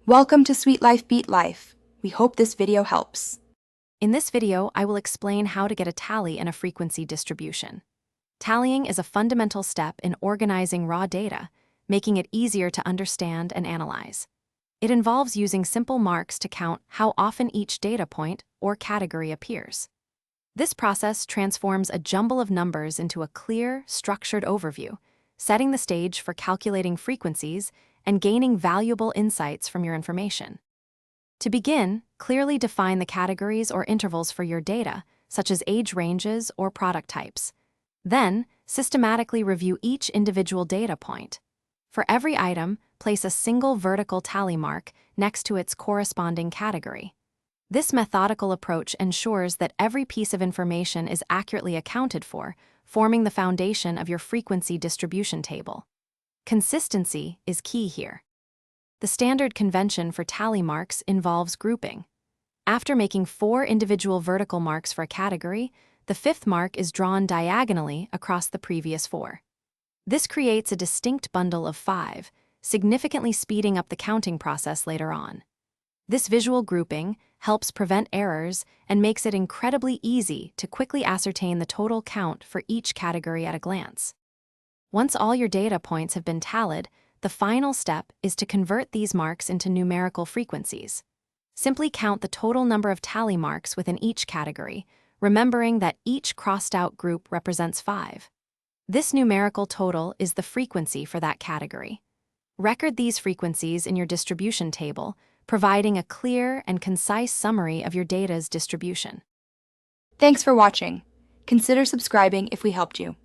Welcome to Sweet Life Beat Life. We hope this video helps. In this video, I will explain how to get a tally in a frequency distribution. Tallying is a fundamental step in organizing raw data, making it easier to understand and analyze. It involves using simple marks to count how often each data point or category appears. This process transforms a jumble of numbers into a clear, structured overview, setting the stage for calculating frequencies and gaining valuable insights from your information. To begin, clearly define the categories or intervals for your data, such as age ranges or product types. Then, systematically review each individual data point. For every item, place a single vertical tally mark next to its corresponding category. This methodical approach ensures that every piece of information is accurately accounted for, forming the foundation of your frequency distribution table. Consistency is key here. The standard convention for tally marks involves grouping. After making 4 individual vertical marks for a category, the 5th mark is drawn diagonally across the previous 4. This creates a distinct bundle of 5, significantly speeding up the counting process later on. This visual grouping helps prevent errors and makes it incredibly easy to quickly ascertain the total count for each category at a glance. Once all your data points have been tallied, the final step is to convert these marks into numerical frequencies. Simply count the total number of tally marks within each category, remembering that each crossed-out group represents 5. This numerical total is the frequency for that category. Record these frequencies in your distribution table, providing a clear and concise summary of your data's distribution. Thanks for watching. Consider subscribing if we helped you.